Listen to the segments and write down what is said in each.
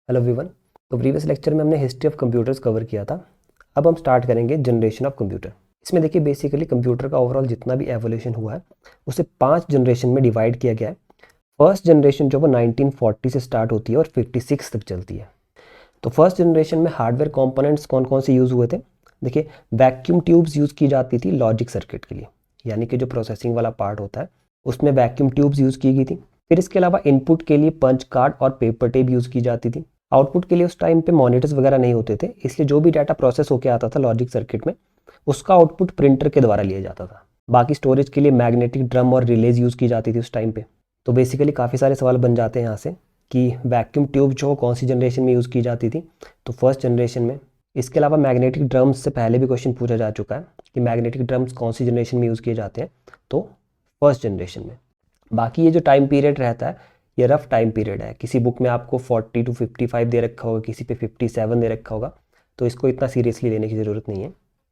Hello everyone. तो previous lecture में हमने हिस्ट्री ऑफ कंप्यूटर्स कवर किया था। अब हम स्टार्ट करेंगे जनरेशन ऑफ कंप्यूटर। इसमें देखिए बेसिकली कंप्यूटर का ओवरऑल जितना भी एवोल्यूशन हुआ है उसे 5 जनरेशन में डिवाइड किया गया है। फर्स्ट जनरेशन जो वो 1940 से स्टार्ट होती है और 56 तक चलती है। तो फर्स्ट जनरेशन में हार्डवेयर कंपोनेंट्स कौन कौन से यूज़ हुए थे? देखिए वैक्यूम ट्यूब्स यूज़ की जाती थी लॉजिक सर्किट के लिए, यानी कि जो प्रोसेसिंग वाला पार्ट होता है उसमें वैक्यूम ट्यूब्स यूज़ की गई थी। फिर इसके अलावा इनपुट के लिए पंच कार्ड और पेपर टेप यूज़ की जाती थी। आउटपुट के लिए उस टाइम पे मॉनिटर्स वगैरह नहीं होते थे, इसलिए जो भी डाटा प्रोसेस होकर आता था लॉजिक सर्किट में उसका आउटपुट प्रिंटर के द्वारा लिया जाता था। बाकी स्टोरेज के लिए मैग्नेटिक ड्रम और रिलेज यूज़ की जाती थी उस टाइम पे। तो बेसिकली काफ़ी सारे सवाल बन जाते हैं यहाँ से कि वैक्यूम ट्यूब जो कौन सी जनरेशन में यूज़ की जाती थी, तो फर्स्ट जनरेशन में। इसके अलावा मैग्नेटिक ड्रम्स से पहले भी क्वेश्चन पूछा जा चुका है कि मैग्नेटिक ड्रम्स कौन सी जनरेशन में यूज़ किए जाते हैं, तो फर्स्ट जनरेशन में। बाकी ये जो टाइम पीरियड रहता है ये रफ टाइम पीरियड है। किसी बुक में आपको 40 to 55 दे रखा होगा, किसी पे 57 दे रखा होगा, तो इसको इतना सीरियसली लेने की ज़रूरत नहीं है।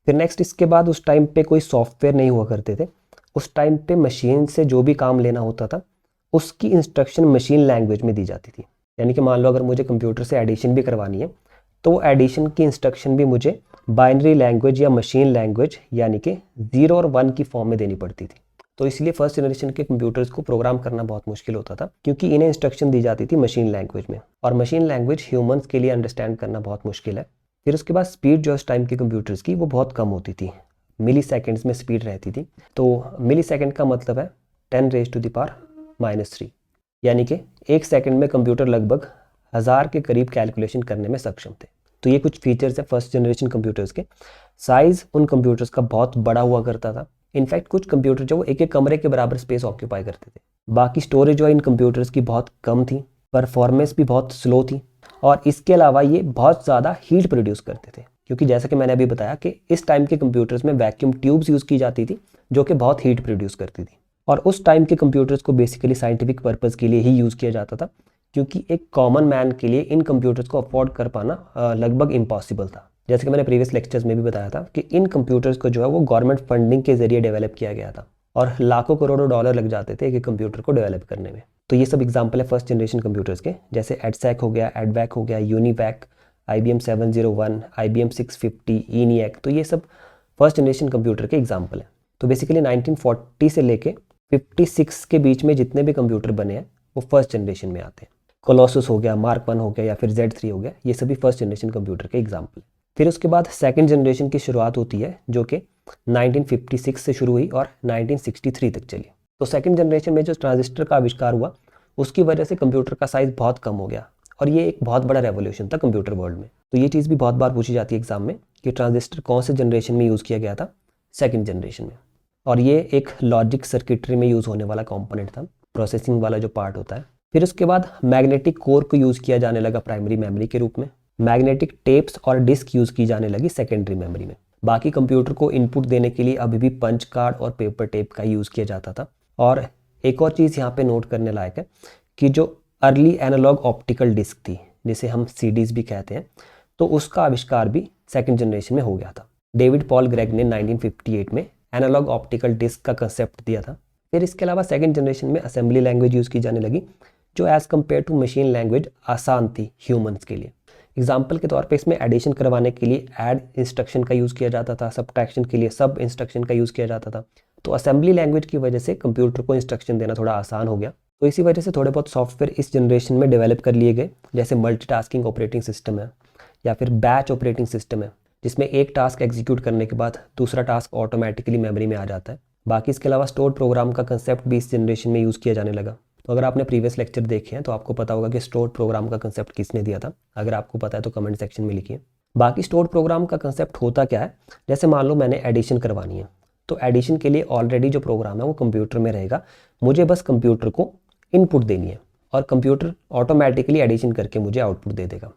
फिर नेक्स्ट इसके बाद उस टाइम पे कोई सॉफ्टवेयर नहीं हुआ करते थे। उस टाइम पे मशीन से जो भी काम लेना होता था उसकी इंस्ट्रक्शन मशीन लैंग्वेज में दी जाती थी। यानी कि मान लो अगर मुझे कंप्यूटर से एडिशन भी करवानी है तो वो एडिशन की इंस्ट्रक्शन भी मुझे बाइनरी लैंग्वेज या मशीन लैंग्वेज यानी कि 0 और 1 की फॉर्म में देनी पड़ती थी। तो इसलिए फर्स्ट जनरेशन के कंप्यूटर्स को प्रोग्राम करना बहुत मुश्किल होता था, क्योंकि इन्हें इंस्ट्रक्शन दी जाती थी मशीन लैंग्वेज में, और मशीन लैंग्वेज ह्यूमंस के लिए अंडरस्टैंड करना बहुत मुश्किल है। फिर उसके बाद स्पीड जो उस टाइम के कंप्यूटर्स की वो बहुत कम होती थी, मिली सेकेंड्स में स्पीड रहती थी। तो मिली सेकेंड का मतलब है 10⁻³ यानी कि 1 सेकेंड में कंप्यूटर लगभग 1000 के करीब कैलकुलेशन करने में सक्षम थे। तो ये कुछ फीचर्स है फर्स्ट जनरेशन कंप्यूटर्स के। साइज़ उन कंप्यूटर्स का बहुत बड़ा हुआ करता था। इनफैक्ट कुछ कंप्यूटर जो एक एक कमरे के बराबर स्पेस ऑक्यूपाई करते थे। बाकी स्टोरेज जो है इन कंप्यूटर्स की बहुत कम थी, परफॉर्मेंस भी बहुत स्लो थी, और इसके अलावा ये बहुत ज़्यादा हीट प्रोड्यूस करते थे, क्योंकि जैसा कि मैंने अभी बताया कि इस टाइम के कंप्यूटर्स में वैक्यूम ट्यूब्स यूज़ की जाती थी जो कि बहुत हीट प्रोड्यूस करती थी। और उस टाइम के कंप्यूटर्स को बेसिकली साइंटिफिक पर्पज़ के लिए ही यूज़ किया जाता था, क्योंकि एक कॉमन मैन के लिए इन कंप्यूटर्स को अफोर्ड कर पाना लगभग इम्पॉसिबल था। जैसे कि मैंने प्रीवियस लेक्चर्स में भी बताया था कि इन कंप्यूटर्स को जो है वो गवर्नमेंट फंडिंग के जरिए डेवलप किया गया था, और लाखों करोड़ों डॉलर लग जाते थे एक कंप्यूटर को डेवलप करने में। तो ये सब एग्जांपल है फर्स्ट जनरेशन कंप्यूटर्स के, जैसे एडसैक हो गया, एडवैक हो गया, यूनिवैक, IBM 701, IBM 650, ENIAC। तो ये सब फर्स्ट जनरेशन कंप्यूटर के एग्जाम्पल हैं। तो बेसिकली 1940 से लेके 56 के बीच में जितने भी कंप्यूटर बने हैं वो फर्स्ट जनरेशन में आते हैं। कोलोसस हो गया, मार्क 1 हो गया, या फिर Z3 हो गया, ये सभी फर्स्ट जनरेशन कंप्यूटर के एग्जाम्पल। फिर उसके बाद सेकंड जनरेशन की शुरुआत होती है जो कि 1956 से शुरू हुई और 1963 तक चली। तो सेकंड जनरेशन में जो ट्रांजिस्टर का आविष्कार हुआ उसकी वजह से कंप्यूटर का साइज़ बहुत कम हो गया, और ये एक बहुत बड़ा रेवोल्यूशन था कंप्यूटर वर्ल्ड में। तो ये चीज़ भी बहुत बार पूछी जाती है एग्जाम में कि ट्रांजिस्टर कौन से जनरेशन में यूज़ किया गया था? सेकेंड जनरेशन में। और ये एक लॉजिक सर्किटरी में यूज़ होने वाला कॉम्पोनेंट था, प्रोसेसिंग वाला जो पार्ट होता है। फिर उसके बाद मैग्नेटिक कोर को यूज़ किया जाने लगा प्राइमरी मेमोरी के रूप में। मैग्नेटिक टेप्स और डिस्क यूज़ की जाने लगी सेकेंडरी मेमोरी में। बाकी कंप्यूटर को इनपुट देने के लिए अभी भी पंच कार्ड और पेपर टेप का यूज़ किया जाता था। और एक और चीज़ यहाँ पे नोट करने लायक है कि जो अर्ली एनालॉग ऑप्टिकल डिस्क थी, जिसे हम CDs भी कहते हैं, तो उसका आविष्कार भी सेकेंड जनरेशन में हो गया था। डेविड पॉल ग्रेग ने 1958 में एनालॉग ऑप्टिकल डिस्क का कंसेप्ट दिया था। फिर इसके अलावा सेकेंड जनरेशन में असेंबली लैंग्वेज यूज़ की जाने लगी, जो as compare to machine language आसान थी ह्यूमंस के लिए। एग्जाम्पल के तौर पे इसमें एडिशन करवाने के लिए ऐड इंस्ट्रक्शन का यूज़ किया जाता था, सब्ट्रैक्शन के लिए सब इंस्ट्रक्शन का यूज़ किया जाता था। तो असेंबली लैंग्वेज की वजह से कंप्यूटर को इंस्ट्रक्शन देना थोड़ा आसान हो गया। तो इसी वजह से थोड़े बहुत सॉफ्टवेयर इस जनरेशन में डेवलप कर लिए गए, जैसे मल्टीटास्किंग ऑपरेटिंग सिस्टम है, या फिर बैच ऑपरेटिंग सिस्टम है, जिसमें एक टास्क एग्जीक्यूट करने के बाद दूसरा टास्क ऑटोमेटिकली मेमोरी में आ जाता है। बाकी इसके अलावा स्टोर्ड प्रोग्राम का कंसेप्ट भी इस जनरेशन में यूज़ किया जाने लगा। तो अगर आपने प्रीवियस लेक्चर देखे हैं तो आपको पता होगा कि स्टोर्ड प्रोग्राम का कंसेप्ट किसने दिया था। अगर आपको पता है तो कमेंट सेक्शन में लिखिए। बाकी स्टोर्ड प्रोग्राम का कंसेप्ट होता क्या है, जैसे मान लो मैंने एडिशन करवानी है, तो एडिशन के लिए ऑलरेडी जो प्रोग्राम है वो कंप्यूटर में रहेगा, मुझे बस कंप्यूटर को इनपुट देनी है और कंप्यूटर ऑटोमेटिकली एडिशन करके मुझे आउटपुट दे देगा।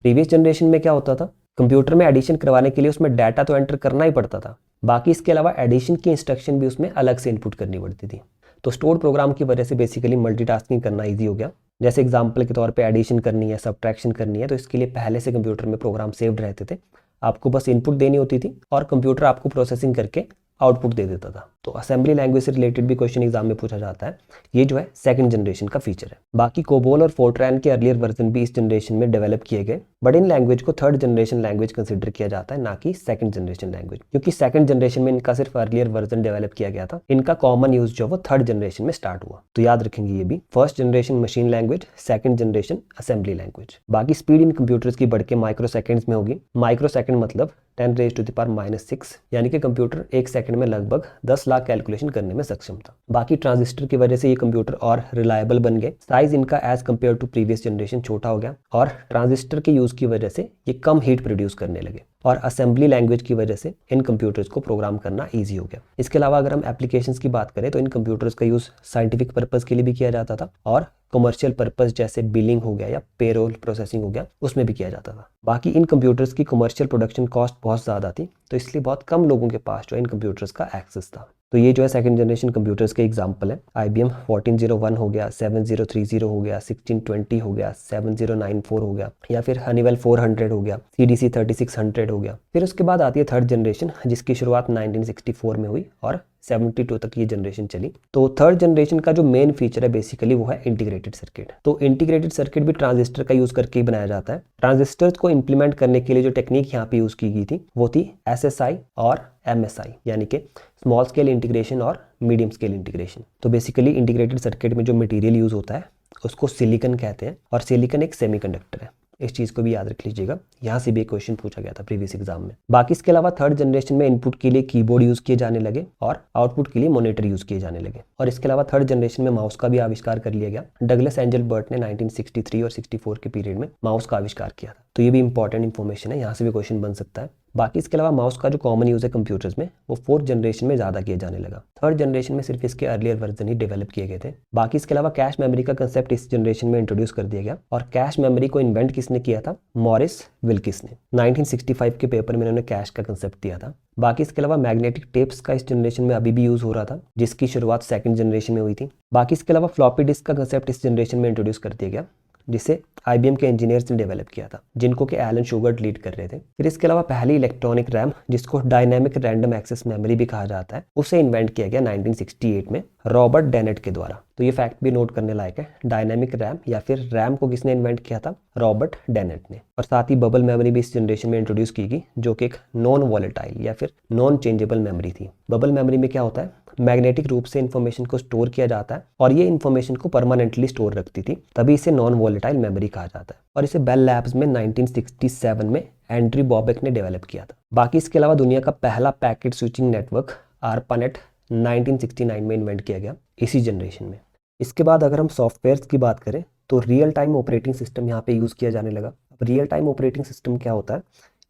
प्रीवियस जनरेशन में क्या होता था, कंप्यूटर में एडिशन करवाने के लिए उसमें डाटा तो एंटर करना ही पड़ता था, बाकी इसके अलावा एडिशन की इंस्ट्रक्शन भी उसमें अलग से इनपुट करनी पड़ती थी। तो स्टोर्ड प्रोग्राम की वजह से बेसिकली मल्टीटास्किंग करना ईजी हो गया। जैसे एग्जांपल के तौर पे एडिशन करनी है, सब्ट्रैक्शन करनी है, तो इसके लिए पहले से कंप्यूटर में प्रोग्राम सेव्ड रहते थे, आपको बस इनपुट देनी होती थी और कंप्यूटर आपको प्रोसेसिंग करके आउटपुट दे देता था। तो असेंबली लैंग्वेज से रिलेटेड भी क्वेश्चन एग्जाम में पूछा जाता है। ये जो है सेकंड जनरेशन का फीचर है। बाकी कोबोल और फोर्ट्रैन के अर्लियर वर्जन भी इस जनरेशन में डेवलप किए गए, बट इन लैंग्वेज को थर्ड जनरेशन लैंग्वेज कंसिडर किया जाता है, ना कि सेकंड जनरेशन लैंग्वेज, क्योंकि सेकंड जनरेशन में इनका सिर्फ अर्लियर वर्जन डेवलप किया गया था। इनका कॉमन यूज जो वो थर्ड जनरेशन में स्टार्ट हुआ। तो याद रखेंगे ये भी, first generation machine language, second generation assembly language. बाकी स्पीड इन कंप्यूटर्स की बढ़ के माइक्रो सेकंड्स में होगी। माइक्रो सेकंड मतलब 10⁻⁻⁶, यानी कि कंप्यूटर एक सेकंड में लगभग 10 लाख कैलकुलेशन करने में सक्षम था। बाकी ट्रांजिस्टर की वजह से ये कंप्यूटर और रिलायबल बन गए। साइज इनका as compare to previous generation छोटा हो गया, और ट्रांजिस्टर के यूज की वजह से ये कम हीट प्रोड्यूस करने लगे, और असेंबली लैंग्वेज की वजह से इन कंप्यूटर्स को प्रोग्राम करना ईजी हो गया। इसके अलावा अगर हम एप्लीकेशंस की बात करें तो इन कंप्यूटर्स का यूज साइंटिफिक पर्पस के लिए भी किया जाता था, और कमर्शियल पर्पस जैसे बिलिंग हो गया या पेरोल प्रोसेसिंग हो गया, उसमें भी किया जाता था। बाकी इन कंप्यूटर्स की कमर्शियल प्रोडक्शन कॉस्ट बहुत ज़्यादा थी, तो इसलिए बहुत कम लोगों के पास जो इन कंप्यूटर्स का एक्सेस था। तो ये जो है सेकंड जनरेशन कंप्यूटर्स के एग्जांपल है। IBM 1401 हो गया, 7030 हो गया, 1620 हो गया, 7094 हो गया, या फिर हनीवेल 400 हो गया, CDC 3600 हो गया। फिर उसके बाद आती है थर्ड जनरेशन, जिसकी शुरुआत 1964 में हुई और 72 तक ये जनरेशन चली। तो थर्ड जनरेशन का जो मेन फीचर है बेसिकली वो है इंटीग्रेटेड सर्किट। तो इंटीग्रेटेड सर्किट भी ट्रांजिस्टर का यूज करके ही बनाया जाता है। ट्रांजिस्टर्स को इंप्लीमेंट करने के लिए जो टेक्निक यहाँ पे यूज की गई थी वो थी SSI और MSI, यानी कि स्मॉल स्केल इंटीग्रेशन और मीडियम स्केल इंटीग्रेशन। तो बेसिकली इंटीग्रेटेड सर्किट में जो मटेरियल यूज होता है उसको सिलिकॉन कहते हैं, और सिलिकॉन एक सेमीकंडक्टर है। इस चीज़ को भी याद रख लीजिएगा, यहाँ से भी एक क्वेश्चन पूछा गया था प्रीवियस एग्जाम में। बाकी इसके अलावा थर्ड जनरेशन में इनपुट के लिए कीबोर्ड यूज किए जाने लगे और आउटपुट के लिए मॉनिटर यूज किए जाने लगे। और इसके अलावा थर्ड जनरेशन में माउस का भी आविष्कार कर लिया गया। डगलस एंजलबर्ट ने 1963 और 64 के पीरियड में माउस का आविष्कार किया था। तो ये भी इंपॉर्टेंट इन्फॉर्मेशन है, यहाँ से भी क्वेश्चन बन सकता है। बाकी इसके अलावा माउस का जो कॉमन यूज है कंप्यूटर्स में वो फोर्थ जनरेशन में ज़्यादा किया जाने लगा। थर्ड जनरेशन में सिर्फ इसके अर्लियर वर्जन ही डेवलप किए गए थे। बाकी इसके अलावा कैश मेमोरी का कंसेप्ट इस जनरेशन में इंट्रोड्यूस कर दिया गया, और कैश मेमोरी को इन्वेंट किसने किया था? मॉरिस विल्किस ने। 1965 के पेपर में इन्होंने कैश का कंसेप्ट दिया था। बाकी इसके अलावा मैग्नेटिक टेप्स का इस जनरेशन में अभी भी यूज हो रहा था, जिसकी शुरुआत सेकंड जनरेशन में हुई थी। बाकी इसके अलावा फ्लॉपी डिस्क का कंसेप्ट इस जनरेशन में इंट्रोड्यूस कर दिया गया, जिसे IBM के इंजीनियर्स ने डेवलप किया था, जिनको कि एलन शुगर लीड कर रहे थे। फिर इसके अलावा पहली इलेक्ट्रॉनिक रैम, जिसको डायनेमिक रैंडम एक्सेस मेमोरी भी कहा जाता है, उसे इन्वेंट किया गया 1968 में रॉबर्ट डेनेट के द्वारा। तो ये फैक्ट भी नोट करने लायक है। डायनेमिक रैम या फिर रैम को किसने इन्वेंट किया था? रॉबर्ट डेनेट ने। और साथ ही बबल मेमोरी भी इस जनरेशन में इंट्रोड्यूस की गई, जो कि एक नॉन वॉलेटाइल या फिर नॉन चेंजेबल मेमोरी थी। बबल मेमोरी में क्या होता है? मैग्नेटिक रूप से इन्फॉर्मेशन को स्टोर किया जाता है, और ये इन्फॉर्मेशन को परमानेंटली स्टोर रखती थी, तभी इसे नॉन वॉलेटाइल मेमोरी कहा जाता है। और इसे बेल लैब्स में 1967 में एंड्री बॉबेक ने डेवलप किया था। बाकी इसके अलावा दुनिया का पहला पैकेट स्विचिंग नेटवर्क ARPANET 1969 में इन्वेंट किया गया, इसी जनरेशन में। इसके बाद अगर हम सॉफ्टवेयर्स की बात करें तो रियल टाइम ऑपरेटिंग सिस्टम यहाँ पे यूज़ किया जाने लगा। अब रियल टाइम ऑपरेटिंग सिस्टम क्या होता है?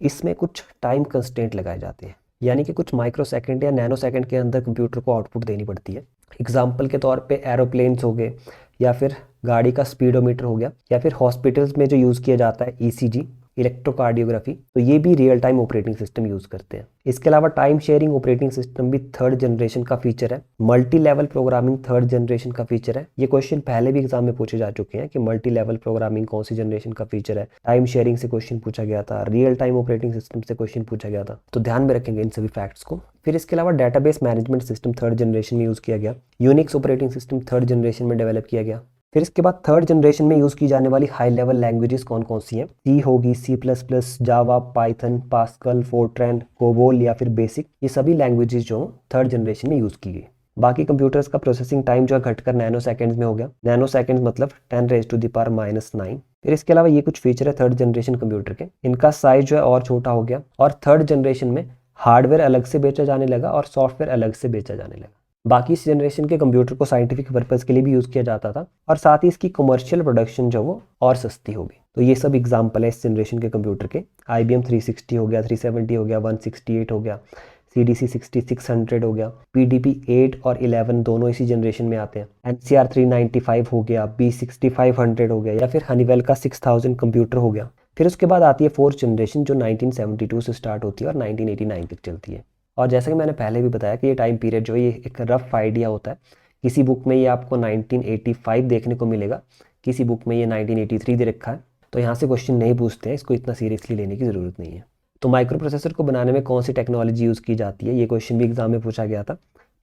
इसमें कुछ टाइम कंस्टेंट लगाए जाते हैं, यानी कि कुछ माइक्रो सेकंड या नैनो सेकंड के अंदर कंप्यूटर को आउटपुट देनी पड़ती है। एग्जाम्पल के तौर पे एरोप्लेन्स हो गए, या फिर गाड़ी का स्पीडोमीटर हो गया, या फिर हॉस्पिटल्स में जो यूज़ किया जाता है ECG, इलेक्ट्रोकार्डियोग्राफी, तो ये भी real time operating system use करते हैं। इसके अलावा टाइम शेयरिंग ऑपरेटिंग सिस्टम भी थर्ड जनरेशन का फीचर है। Multi level programming third generation का फीचर है। ये क्वेश्चन पहले भी एग्जाम में पूछे जा चुके हैं कि मल्टी लेवल प्रोग्रामिंग कौन सी जनरेशन का फीचर है। टाइम शेयरिंग से क्वेश्चन पूछा गया था, रियल टाइम ऑपरेटिंग सिस्टम से क्वेश्चन पूछा गया था, तो ध्यान में रखेंगे इन सभी फैक्ट्स को। फिर इसके अलावा database management system third generation में यूज़ किया गया। Unix operating system third generation में डेवलप किया गया। फिर इसके बाद थर्ड जनरेशन में यूज़ की जाने वाली हाई लेवल लैंग्वेजेस कौन कौन सी हैं? सी होगी, C++, जावा, पाइथन, पास्कल, फोर्ट्रैन, कोबोल या फिर बेसिक, ये सभी लैंग्वेजेस जो थर्ड जनरेशन में यूज़ की गई। बाकी कंप्यूटर्स का प्रोसेसिंग टाइम जो है घटकर नैनो सेकंड्स में हो गया। नैनो सेकंड्स मतलब 10⁻⁻⁹। फिर इसके अलावा ये कुछ फीचर है थर्ड जनरेशन कंप्यूटर के, इनका साइज जो है और छोटा हो गया, और थर्ड जनरेशन में हार्डवेयर अलग से बेचा जाने लगा और सॉफ्टवेयर अलग से बेचा जाने लगा। बाकी इस जनरेशन के कंप्यूटर को साइंटिफिक पर्पस के लिए भी यूज़ किया जाता था, और साथ ही इसकी कमर्शियल प्रोडक्शन जो वो और सस्ती हो गई। तो ये सब एग्जाम्पल है इस जनरेशन के कंप्यूटर के। IBM 360 हो गया, 370 हो गया, 168 हो गया, CDC 6600 हो गया, PDP 8 और 11 दोनों इसी जनरेशन में आते हैं। NCR 395 हो गया, B6500 हो गया, या फिर हनीवेल का 6000 कंप्यूटर हो गया। फिर उसके बाद आती है फोर्थ जनरेशन जो 1972 से स्टार्ट होती है और 1989 तक चलती है। और जैसा कि मैंने पहले भी बताया कि ये टाइम पीरियड जो है ये एक रफ आइडिया होता है। किसी बुक में ये आपको 1985 देखने को मिलेगा, किसी बुक में ये 1983 दे रखा है, तो यहाँ से क्वेश्चन नहीं पूछते हैं, इसको इतना सीरियसली लेने की ज़रूरत नहीं है। तो माइक्रो प्रोसेसर को बनाने में कौन सी टेक्नोलॉजी यूज़ की जाती है, ये क्वेश्चन भी एग्जाम में पूछा गया था।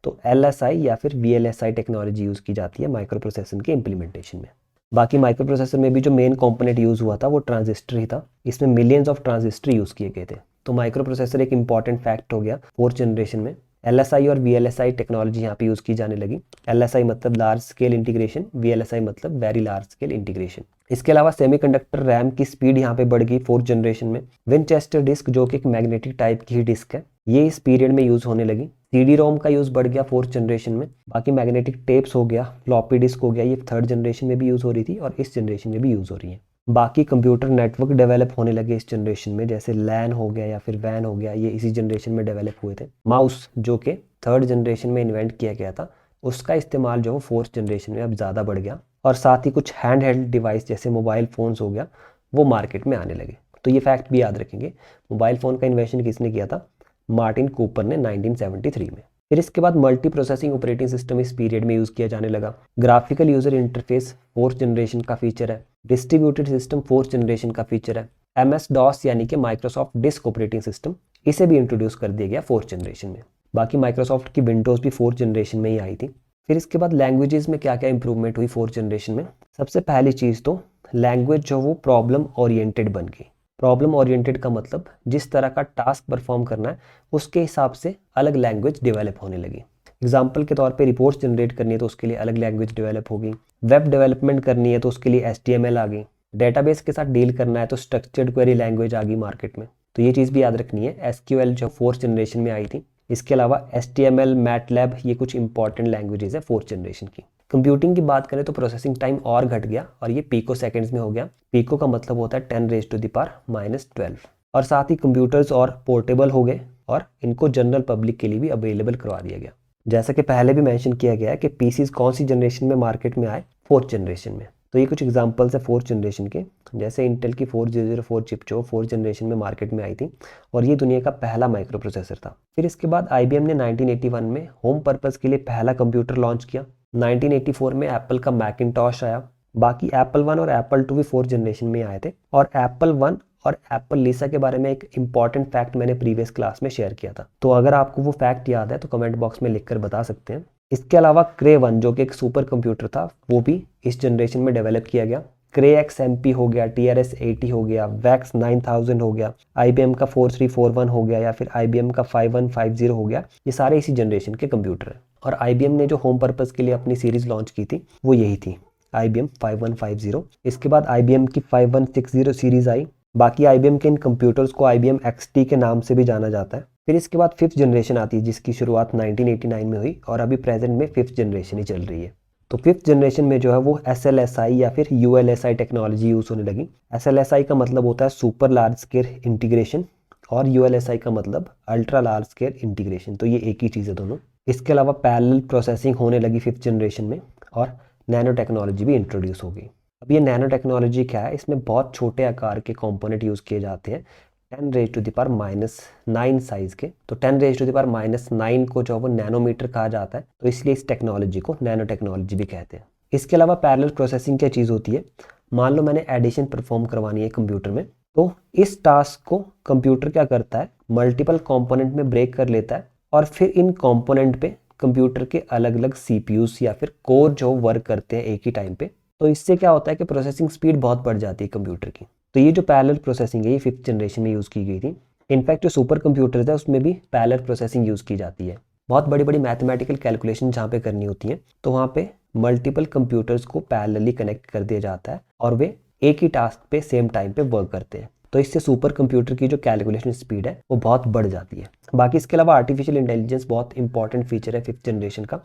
तो LSI या फिर VLSI टेक्नोलॉजी यूज़ की जाती है माइक्रो प्रोसेसर के इम्प्लीमेंटेशन में। बाकी माइक्रो प्रोसेसर में भी जो मेन कंपोनेंट यूज़ हुआ था वो ट्रांजिस्टर ही था। इसमें मिलियंस ऑफ ट्रांजिस्टर यूज़ किए गए थे। तो माइक्रो प्रोसेसर एक इंपॉर्टेंट फैक्ट हो गया 4th जनरेशन में। LSI और VLSI टेक्नोलॉजी यहाँ पे यूज़ की जाने लगी। LSI मतलब लार्ज स्केल इंटीग्रेशन, VLSI मतलब वेरी लार्ज स्केल इंटीग्रेशन। इसके अलावा सेमीकंडक्टर रैम की स्पीड यहाँ पे बढ़ गई 4th जनरेशन में। विनचेस्टर डिस्क जो कि एक मैग्नेटिक टाइप की ही डिस्क है, ये इस पीरियड में यूज़ होने लगी। CD-ROM का यूज़ बढ़ गया 4th जनरेशन में। बाकी मैग्नेटिक टेप्स हो गया, फ्लॉपी डिस्क हो गया, ये 3rd जनरेशन में भी यूज़ हो रही थी और इस जनरेशन में भी यूज़ हो रही है। बाकी कंप्यूटर नेटवर्क डेवलप होने लगे इस जनरेशन में, जैसे LAN हो गया या फिर WAN हो गया, ये इसी जनरेशन में डेवलप हुए थे। माउस जो कि 3rd जनरेशन में इन्वेंट किया गया था, उसका इस्तेमाल जो 4th जनरेशन में अब ज़्यादा बढ़ गया। और साथ ही कुछ हैंड हेल्ड डिवाइस जैसे मोबाइल फ़ोन्स हो गया, वो मार्केट में आने लगे। तो ये फैक्ट भी याद रखेंगे, मोबाइल फ़ोन का इन्वेंशन किसने किया था? मार्टिन कूपर ने 1973 में। फिर इसके बाद मल्टी प्रोसेसिंग ऑपरेटिंग सिस्टम इस पीरियड में यूज़ किया जाने लगा। Graphical user interface 4th generation का फीचर है। डिस्ट्रीब्यूटेड सिस्टम 4th जनरेशन का फीचर है। MS-DOS यानी कि माइक्रोसॉफ्ट डिस्क ऑपरेटिंग सिस्टम, इसे भी इंट्रोड्यूस कर दिया गया 4th जनरेशन में। बाकी माइक्रोसॉफ्ट की विंडोज़ भी 4th जनरेशन में ही आई थी। फिर इसके बाद लैंग्वेजेस में क्या क्या इंप्रूवमेंट हुई 4th जनरेशन में? सबसे पहली चीज़ तो लैंग्वेज जो वो प्रॉब्लम ओरिएंटेड बन गई। प्रॉब्लम ओरिएंटेड का मतलब जिस तरह का टास्क परफॉर्म करना है उसके हिसाब से अलग लैंग्वेज डेवलप होने लगी। एग्जाम्पल के तौर पे रिपोर्ट्स जनरेट करनी है तो उसके लिए अलग लैंग्वेज डेवलप होगी। वेब डेवलपमेंट करनी है तो उसके लिए HTML आ गई। डेटाबेस के साथ डील करना है तो स्ट्रक्चर्ड क्वेरी लैंग्वेज आ गई मार्केट में। तो ये चीज़ भी याद रखनी है, SQL जो 4th जनरेशन में आई थी। इसके अलावा HTML, MATLAB, ये कुछ इंपॉर्टेंट लैंग्वेजेस है 4th जनरेशन की। कंप्यूटिंग की बात करें तो प्रोसेसिंग टाइम और घट गया और ये पीको सेकंड्स में हो गया। पीको का मतलब होता है 10⁻⁻12। और साथ ही कंप्यूटर्स और पोर्टेबल हो गए और इनको जनरल पब्लिक के लिए भी अवेलेबल करवा दिया गया। जैसा कि पहले भी मेंशन किया गया है कि पीसीज कौन सी जनरेशन में मार्केट में आए? 4th जनरेशन में। तो ये कुछ एग्जांपल्स है 4th जनरेशन के, जैसे इंटेल की 4004 चिप जो 4th जनरेशन में मार्केट में आई थी और ये दुनिया का पहला माइक्रो प्रोसेसर था। फिर इसके बाद IBM ने 1981 में होम पर्पज़ के लिए पहला कंप्यूटर लॉन्च किया। 1984 में एप्पल का मैकिंटॉश आया। बाकी एप्पल 1 और एप्पल 2 भी 4th जनरेशन में आए थे। और एप्पल 1 और एप्पल लीसा के बारे में एक इंपॉर्टेंट फैक्ट मैंने प्रीवियस क्लास में शेयर किया था, तो अगर आपको वो फैक्ट याद है तो कमेंट बॉक्स में लिखकर बता सकते हैं। इसके अलावा क्रे 1 जो कि एक सुपर कंप्यूटर था, वो भी इस जनरेशन में डेवलप किया गया। क्रे XMP हो गया, TRS-80 हो गया, VAX 9000 हो गया, IBM का 4341 हो गया या फिर IBM का 5150 हो गया, ये सारे इसी जनरेशन के कंप्यूटर हैं। और IBM ने जो होम पर्पज़ के लिए अपनी सीरीज़ लॉन्च की थी वो यही थी, IBM 5150। इसके बाद IBM की 5160 सीरीज़ आई। बाकी IBM के इन कंप्यूटर्स को IBM XT के नाम से भी जाना जाता है। फिर इसके बाद 5th जनरेशन आती है जिसकी शुरुआत 1989 में हुई और अभी प्रेजेंट में 5th जनरेशन ही चल रही है। तो 5th जनरेशन में जो है वो SLSI या फिर ULSI टेक्नोलॉजी यूज़ होने लगी। SLSI का मतलब होता है सुपर लार्ज स्केल इंटीग्रेशन और ULSI का मतलब अल्ट्रा लार्ज स्केल इंटीग्रेशन, तो ये एक ही चीज़ है दोनों। इसके अलावा पैरेलल प्रोसेसिंग होने लगी 5th जनरेशन में और नैनो टेक्नोलॉजी भी इंट्रोड्यूस हो गई। अब ये नैनो टेक्नोलॉजी क्या है? इसमें बहुत छोटे आकार के कंपोनेंट यूज़ किए जाते हैं 10⁻⁹ साइज़ के। तो 10⁻⁹ को जो वो नैनोमीटर कहा जाता है, तो इसलिए इस टेक्नोलॉजी को नैनो टेक्नोलॉजी भी कहते हैं। इसके अलावा पैरेलल प्रोसेसिंग क्या चीज़ होती है? मान लो मैंने एडिशन परफॉर्म करवानी है कंप्यूटर में, तो इस टास्क को कंप्यूटर क्या करता है? मल्टीपल कॉम्पोनेंट में ब्रेक कर लेता है और फिर इन कॉम्पोनेंट पे कंप्यूटर के अलग अलग CPUs या फिर कोर जो वर्क करते हैं एक ही टाइम पे। तो इससे क्या होता है कि प्रोसेसिंग स्पीड बहुत बढ़ जाती है कंप्यूटर की। तो ये जो पैरेलल प्रोसेसिंग है ये 5th जनरेशन में यूज़ की गई थी। इनफैक्ट जो सुपर कंप्यूटर्स है उसमें भी पैरेलल प्रोसेसिंग यूज़ की जाती है। बहुत बड़ी बड़ी मैथमेटिकल कैलकुलेशन जहाँ पे करनी होती है तो वहाँ पे मल्टीपल कंप्यूटर्स को पैरेलली कनेक्ट कर दिया जाता है और वे एक ही टास्क पे सेम टाइम पे वर्क करते हैं। तो इससे सुपर कंप्यूटर की जो कैलकुलेशन स्पीड है वो बहुत बढ़ जाती है। बाकी इसके अलावा आर्टिफिशियल इंटेलिजेंस बहुत इंपॉर्टेंट फीचर है 5th जनरेशन का।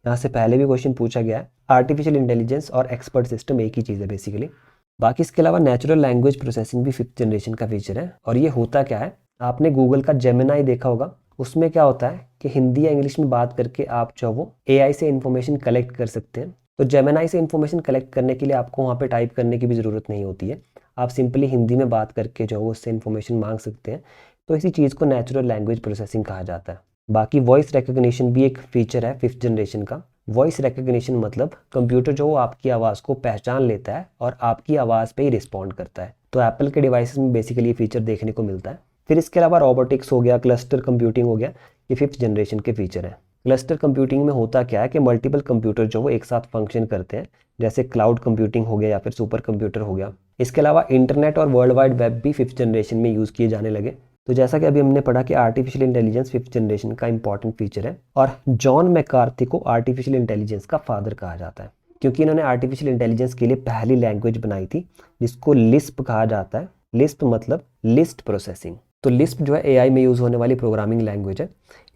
यहाँ से पहले भी क्वेश्चन पूछा गया है। आर्टिफिशियल इंटेलिजेंस और एक्सपर्ट सिस्टम एक ही चीज़ है बेसिकली। बाकी इसके अलावा नेचुरल लैंग्वेज प्रोसेसिंग भी 5th जनरेशन का फीचर है। और ये होता क्या है? आपने गूगल का जेमिनाई देखा होगा, उसमें क्या होता है कि हिंदी या इंग्लिश में बात करके आप जो वो AI से इन्फॉर्मेशन कलेक्ट कर सकते हैं। तो जेमिनाई से इन्फॉर्मेशन कलेक्ट करने के लिए आपको वहाँ पे टाइप करने की भी ज़रूरत नहीं होती है, आप सिंपली हिंदी में बात करके जो वो उससे इन्फॉर्मेशन मांग सकते हैं। तो इसी चीज़ को नेचुरल लैंग्वेज प्रोसेसिंग कहा जाता है। बाकी वॉइस रिकग्निशन भी एक फीचर है 5th जनरेशन का। वॉइस रिकग्निशन मतलब कंप्यूटर जो आपकी आवाज़ को पहचान लेता है और आपकी आवाज़ पे ही रिस्पॉन्ड करता है। तो एप्पल के डिवाइसेस में बेसिकली ये फीचर देखने को मिलता है। फिर इसके अलावा रोबोटिक्स हो गया, क्लस्टर कंप्यूटिंग हो गया, ये 5th जनरेशन के फीचर है। क्लस्टर कंप्यूटिंग में होता क्या है कि मल्टीपल कंप्यूटर जो वो एक साथ फंक्शन करते हैं, जैसे क्लाउड कंप्यूटिंग हो गया या फिर सुपर कंप्यूटर हो गया। इसके अलावा इंटरनेट और वर्ल्ड वाइड वेब भी 5th जनरेशन में यूज़ किए जाने लगे। तो जैसा कि अभी हमने पढ़ा कि आर्टिफिशियल इंटेलिजेंस 5th जनरेशन का इंपॉर्टेंट फीचर है, और जॉन मैकार्थी को आर्टिफिशियल इंटेलिजेंस का फादर कहा जाता है, क्योंकि इन्होंने आर्टिफिशियल इंटेलिजेंस के लिए पहली लैंग्वेज बनाई थी जिसको लिस्प कहा जाता है। लिस्प मतलब लिस्ट प्रोसेसिंग। तो लिस्प जो है एआई में यूज़ होने वाली प्रोग्रामिंग लैंग्वेज है।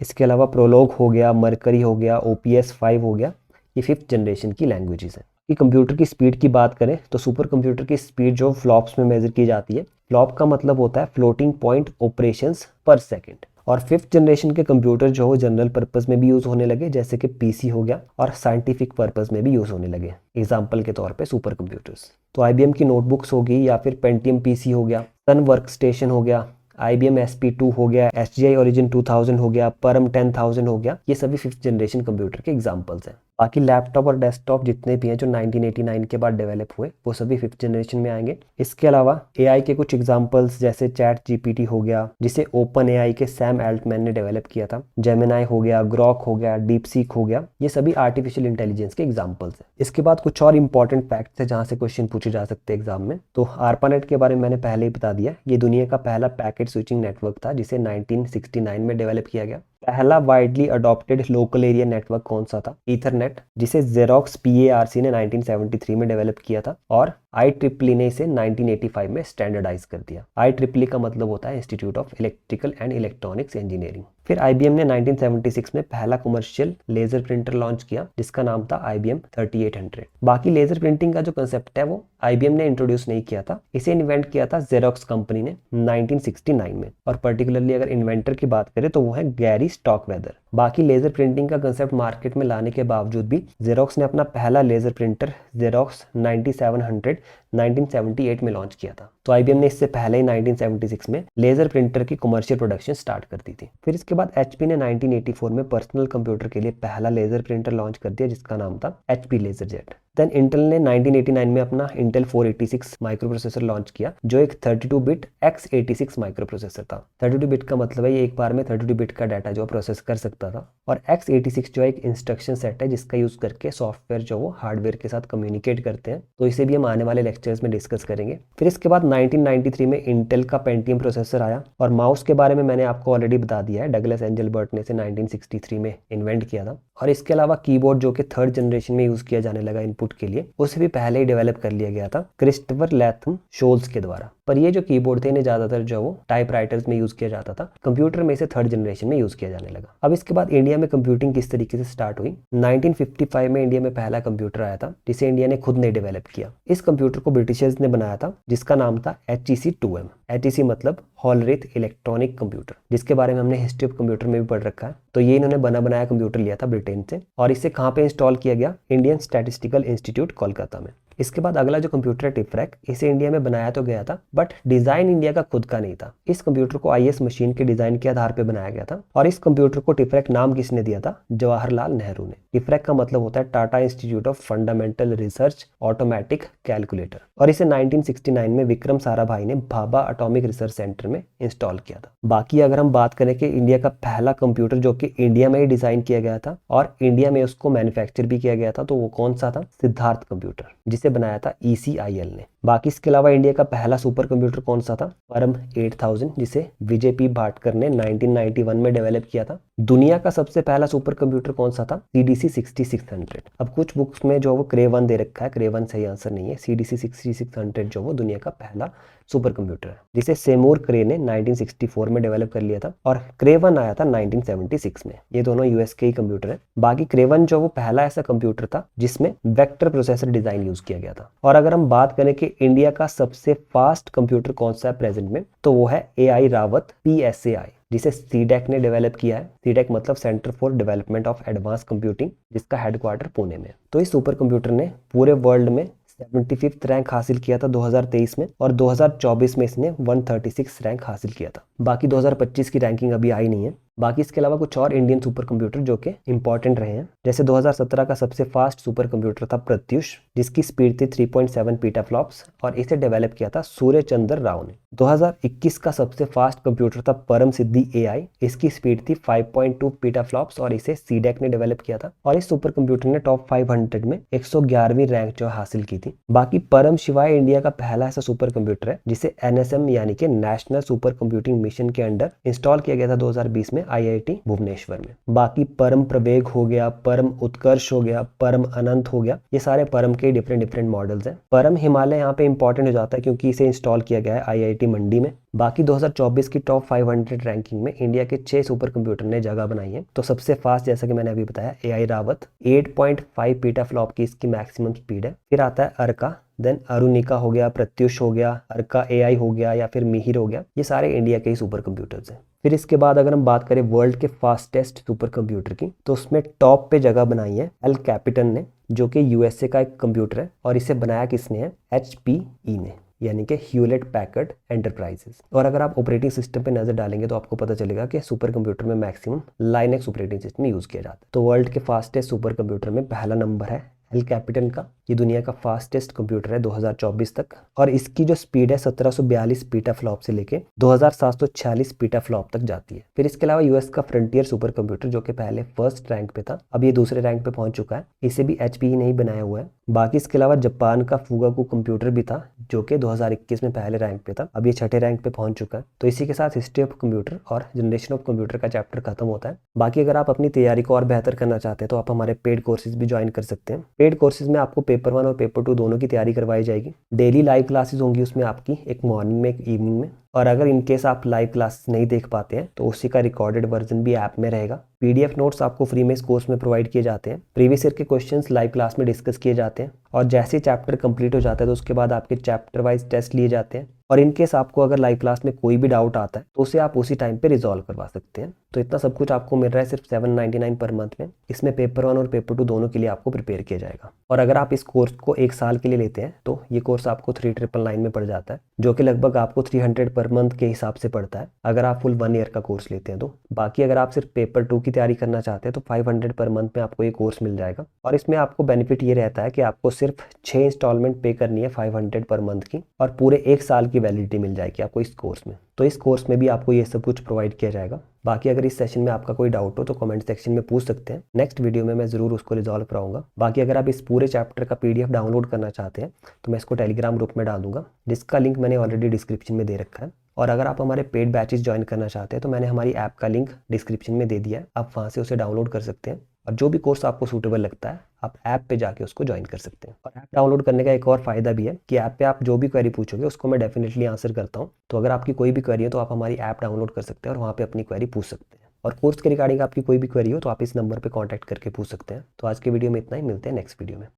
इसके अलावा प्रोलॉग हो गया, मरकरी हो गया, OPS 5 हो गया, ये 5th जनरेशन की लैंग्वेजेस हैं। कि कंप्यूटर की स्पीड की बात करें तो सुपर कंप्यूटर की स्पीड जो फ्लॉप्स में मेजर की जाती है, फ्लॉप का मतलब होता है फ्लोटिंग पॉइंट ऑपरेशंस पर सेकंड। और 5th जनरेशन के कंप्यूटर जो हो जनरल पर्पस में भी यूज़ होने लगे, जैसे कि PC हो गया, और साइंटिफिक पर्पस में भी यूज़ होने लगे, एग्जाम्पल के तौर पे सुपर कंप्यूटर्स। तो IBM की नोटबुक्स होगी, या फिर पेंटियम PC हो गया, सन वर्क स्टेशन हो गया, IBM SP2 हो गया, SGI Origin 2000 हो गया, परम 10000 हो गया, ये सभी 5th जनरेशन कंप्यूटर के एग्जाम्पल्स हैं। बाकी लैपटॉप और डेस्कटॉप जितने भी हैं जो 1989 के बाद डेवलप हुए, वो सभी 5th जनरेशन में आएंगे। इसके अलावा AI के कुछ एग्जाम्पल्स जैसे ChatGPT हो गया, जिसे OpenAI के सैम एल्टमैन ने डेवलप किया था, जेमिनाई हो गया, ग्रॉक हो गया, डीपसीक हो गया, ये सभी आर्टिफिशियल इंटेलिजेंस के एग्जाम्पल्स हैं। इसके बाद कुछ और इंपॉर्टेंट फैक्ट्स है जहाँ से क्वेश्चन पूछे जा सकते हैं एग्जाम में। तो ARPANET के बारे में मैंने पहले ही बता दिया, ये दुनिया का पहला पैकेट स्विचिंग नेटवर्क था जिसे 1969 में डेवलप किया गया। पहला widely adopted local area network कौन सा था? ईथरनेट, जिसे जेरोक्स PARC ने 1973 में डेवलप किया था, और IEEE ने इसे 1985 में स्टैंडर्डाइज कर दिया। IEEE का मतलब होता है institute of electrical and electronics engineering. फिर IBM ने 1976 में पहला कमर्शियल लेजर प्रिंटर लॉन्च किया जिसका नाम था IBM 3800। बाकी लेजर प्रिंटिंग का जो कंसेप्ट है वो IBM ने इंट्रोड्यूस नहीं किया था, इसे इन्वेंट किया था जेरोक्स कंपनी ने 1969 में, और पर्टिकुलरली अगर इन्वेंटर की बात करें तो वो है गैरी स्टॉकवेदर। बाकी लेजर प्रिंटिंग का कंसेप्ट मार्केट में लाने के बावजूद भी जेरोक्स ने अपना पहला लेजर प्रिंटर जेरोक्स 9700 1978 में लॉन्च किया था। तो IBM ने इससे पहले ही 1976 में लेजर प्रिंटर की कमर्शियल प्रोडक्शन स्टार्ट कर दी थी। फिर इसके बाद HP ने 1984 में पर्सनल कंप्यूटर के लिए पहला लेजर प्रिंटर लॉन्च कर दिया जिसका नाम था HP LaserJet। देन इंटेल ने 1989 में अपना इंटेल 486 माइक्रो प्रोसेसर लॉन्च किया जो एक 32 बिट x86 माइक्रो प्रोसेसर था। 32 बिट का मतलब है ये एक बार में 32 बिट का डाटा जो प्रोसेस कर सकता था, और x86 जो एक इंस्ट्रक्शन सेट है जिसका यूज करके सॉफ्टवेयर जो वो हार्डवेयर के साथ कम्युनिकेट करते हैं। तो इसे भी हम आने वाले लेक्चर्स में डिस्कस करेंगे। फिर इसके बाद 1993 में इंटेल का पेंटियम प्रोसेसर आया, और माउस के बारे में मैंने आपको ऑलरेडी बता दिया है, डगलस एंजलबर्ट ने इसे 1963 में इन्वेंट किया था। और इसके अलावा कीबोर्ड जो कि 3rd जनरेशन में यूज किया जाने लगा इनपुट के लिए, उसे भी पहले ही डेवलप कर लिया गया था क्रिस्टोफर लैथम शोल्स के द्वारा। पर ये जो कीबोर्ड थे इन्हें ज्यादातर जो वो टाइपराइटर्स में यूज किया जाता था, कंप्यूटर में इसे 3rd जनरेशन में यूज किया जाने लगा। अब इसके बाद इंडिया में कंप्यूटिंग किस तरीके से स्टार्ट हुई? 1955 में इंडिया में पहला कंप्यूटर आया था जिसे इंडिया ने खुद नहीं डेवलप किया। इस कंप्यूटर को ब्रिटिशर्स ने बनाया था जिसका नाम था HEC2M। HEC मतलब हॉलरेथ इलेक्ट्रॉनिक कंप्यूटर, जिसके बारे में हमने हिस्ट्री ऑफ कंप्यूटर में भी पढ़ रखा है। तो ये इन्होंने बना बनाया कंप्यूटर लिया था ब्रिटेन से, और इसे कहाँ पे इंस्टॉल किया गया? इंडियन स्टैटिस्टिकल इंस्टीट्यूट कोलकाता में। इसके बाद अगला जो कंप्यूटर है टिफ्रैक, इसे इंडिया में बनाया तो गया था बट डिजाइन इंडिया का खुद का नहीं था। इस कंप्यूटर को IS मशीन के डिजाइन के आधार पर बनाया गया था, और इस कंप्यूटर को टिफ्रैक नाम किसने दिया था? जवाहरलाल नेहरू ने। टिफ्रैक का मतलब होता है Tata institute of fundamental research automatic calculator, और इसे 1969 में विक्रम साराभाई ने भाभा एटॉमिक रिसर्च सेंटर में इंस्टॉल किया था। बाकी अगर हम बात करें कि इंडिया का पहला कंप्यूटर जो कि इंडिया में ही डिजाइन किया गया था और इंडिया में उसको मैन्युफैक्चर भी किया गया था, तो वो कौन सा था? सिद्धार्थ कंप्यूटर, जिसे बनाया था ECIL ने। बाकी इसके अलावा इंडिया का पहला सुपर कंप्यूटर कौन सा था? परम 8000, जिसे विजय पी भाटकर ने 1991 में डेवलप किया था। दुनिया का सबसे पहला सुपर कंप्यूटर कौन सा था? CDC 6600। अब कुछ बुक्स में जो वो क्रे 1 दे रखा है, क्रे 1 सही आंसर नहीं है। CDC 6600 जो वो दुनिया का पहला सुपर कंप्यूटर है जिसे सेमूर क्रे ने 1964 में डेवलप कर लिया था, और क्रे 1 आया था 1976 में। ये दोनों US के ही कंप्यूटर है। बाकी क्रे 1 जो वो पहला ऐसा कंप्यूटर था जिसमें वेक्टर प्रोसेसर डिजाइन यूज किया गया था। और अगर हम बात करें कि इंडिया का सबसे फास्ट कंप्यूटर कौन सा है प्रेजेंट में, तो वो है AI रावत PSAI, जिसे CDAC ने डेवलप किया है। CDAC मतलब centre for development of advance computing, जिसका हेडक्वार्टर पुणे में। तो इस सुपर कंप्यूटर ने पूरे वर्ल्ड में 75th रैंक हासिल किया था 2023 में, और 2024 में इसने 136 रैंक हासिल किया था। बाकी 2025 की रैंकिंग अभी आई नहीं है। बाकी इसके अलावा कुछ और इंडियन सुपर कंप्यूटर जो कि इंपॉर्टेंट रहे हैं, जैसे 2017 का सबसे फास्ट सुपर कंप्यूटर था प्रत्युष, जिसकी स्पीड थी 3.7 पीटाफ्लॉप्स और इसे डेवलप किया था सूर्य चंद्र राव ने। 2021 का सबसे फास्ट कंप्यूटर था परम सिद्धि एआई, इसकी स्पीड थी 5.2 पीटाफ्लॉप्स और इसे सीडेक ने डेवलप किया था और इस सुपर कंप्यूटर ने टॉप 500 में 111वीं रैंक जो हासिल की थी। बाकी परम शिवाय इंडिया का पहला ऐसा सुपर कंप्यूटर है जिसे एनएसएम यानी कि नेशनल सुपर कंप्यूटिंग मिशन के अंडर इंस्टॉल किया गया था 2020 में आईआईटी भुवनेश्वर में। बाकी परम प्रवेग हो गया, परम उत्कर्ष हो गया, परम अनंत हो गया, ये सारे परम के डिफरेंट मॉडल्स हैं। परम हिमालय यहाँ पे इंपॉर्टेंट हो जाता है क्योंकि इसे इंस्टॉल किया गया है आईआईटी मंडी में। बाकी 2024 की टॉप 500 रैंकिंग में इंडिया के 6 सुपर कंप्यूटर ने जगह बनाई है। तो सबसे फास्ट जैसा कि मैंने अभी बताया एआई रावत, 8.5 पीटाफ्लॉप की इसकी मैक्सिमम स्पीड है। फिर आता है अर्का, देन अरुणिका हो गया, प्रत्युष हो गया, अर्का एआई हो गया या फिर मिहिर हो गया, ये सारे इंडिया के ही सुपर कंप्यूटर्स हैं। फिर इसके बाद अगर हम बात करें वर्ल्ड के फास्टेस्ट सुपर कंप्यूटर की, तो उसमें टॉप पे जगह बनाई है एल कैपिटन ने, जो कि यूएसए का एक कंप्यूटर है और इसे बनाया किसने है, एचपीई ने, यानी कि ह्यूलेट पैकर्ड एंटरप्राइजेस। और अगर आप ऑपरेटिंग सिस्टम पे नजर डालेंगे तो आपको पता चलेगा कि सुपर कंप्यूटर में maximum Linux operating system use किया जाता है। तो वर्ल्ड के फास्टेस्ट सुपर कंप्यूटर में पहला नंबर है एल कैपिटन का, ये दुनिया का फास्टेस्ट कंप्यूटर है 2024 तक और इसकी जो स्पीड है 1742 पीटाफ्लॉप से लेके 2746 पीटाफ्लॉप तक जाती है। फिर इसके अलावा यूएस का फ्रंटियर सुपर कंप्यूटर जो कि पहले फर्स्ट रैंक पे था, अब ये दूसरे रैंक पे पहुंच चुका है, इसे भी एचपीई ने ही बनाया हुआ है। बाकी इसके अलावा जापान का फुगाकू कंप्यूटर भी था जो कि 2021 में पहले रैंक पे था, अब ये छठे रैंक पे पहुंच चुका है। तो इसी के साथ हिस्ट्री ऑफ कंप्यूटर और जनरेशन ऑफ कंप्यूटर का चैप्टर खत्म होता है। बाकी अगर आप अपनी तैयारी को और बेहतर करना चाहते हैं तो आप हमारे पेड कोर्सेज भी ज्वाइन कर सकते हैं। पेड कोर्सेज में आपको पेपर 1 और पेपर 2 दोनों की तैयारी करवाई जाएगी। डेली लाइव क्लासेस होंगी उसमें आपकी, एक मॉर्निंग में एक इवनिंग में, और अगर इनकेस आप लाइव क्लासेस नहीं देख पाते हैं तो उसी का रिकॉर्डेड वर्जन भी ऐप में रहेगा। पीडीएफ नोट्स आपको फ्री में इस कोर्स में प्रोवाइड किए जाते हैं। प्रीवियस ईयर के क्वेश्चंस लाइव क्लास में डिस्कस किए जाते हैं और जैसे चैप्टर कंप्लीट हो जाता है तो उसके बाद आपके चैप्टर वाइज टेस्ट लिए जाते हैं और इनकेस आपको अगर लाइव क्लास में कोई भी डाउट आता है तो उसे आप उसी टाइम पे रिजॉल्व करवा सकते हैं। तो इतना सब कुछ आपको मिल रहा है सिर्फ 799 पर मंथ में। इसमें पेपर 1 और पेपर 2 दोनों के लिए आपको प्रिपेयर किया जाएगा। और अगर आप इस कोर्स को 1 साल के लिए लेते हैं तो ये कोर्स आपको 3999 में पड़ जाता है, जो कि लगभग आपको 300 पर मंथ के हिसाब से पड़ता है अगर आप फुल 1 ईयर का कोर्स लेते हैं तो। बाकी अगर आप सिर्फ पेपर 2 की तैयारी करना चाहते हैं तो 500 पर मंथ में आपको ये कोर्स मिल जाएगा। और इसमें आपको बेनिफिट ये रहता है कि आपको सिर्फ 6 इंस्टॉलमेंट पे करनी है 500 पर मंथ की और पूरे 1 साल की वैलिडिटी मिल जाएगी आपको इस कोर्स में। तो इस कोर्स में भी आपको ये सब कुछ प्रोवाइड किया जाएगा। बाकी अगर इस सेशन में आपका कोई डाउट हो तो कमेंट सेक्शन में पूछ सकते हैं, नेक्स्ट वीडियो में मैं ज़रूर उसको रिजॉल्व कराऊंगा। बाकी अगर आप इस पूरे चैप्टर का पीडीएफ डाउनलोड करना चाहते हैं तो मैं इसको टेलीग्राम ग्रुप में डाल दूंगा, जिसका लिंक मैंने ऑलरेडी डिस्क्रिप्शन में दे रखा है। और अगर आप हमारे पेड बैचेस ज्वाइन करना चाहते हैं तो मैंने हमारी ऐप का लिंक डिस्क्रिप्शन में दे दिया है, आप वहाँ से उसे डाउनलोड कर सकते हैं और जो भी कोर्स आपको सूटेबल लगता है आप ऐप पे जाके उसको ज्वाइन कर सकते हैं। और ऐप डाउनलोड करने का एक और फायदा भी है कि ऐप पे आप जो भी क्वेरी पूछोगे उसको मैं डेफिनेटली आंसर करता हूँ। तो अगर आपकी कोई भी क्वेरी है तो आप हमारी ऐप डाउनलोड कर सकते हैं और वहाँ पे अपनी क्वेरी पूछ सकते हैं। और कोर्स के रिगार्डिंग आपकी कोई भी क्वेरी हो तो आप इस नंबर पे कांटेक्ट करके पूछ सकते हैं। तो आज के वीडियो में इतना ही, मिलते हैं नेक्स्ट वीडियो में।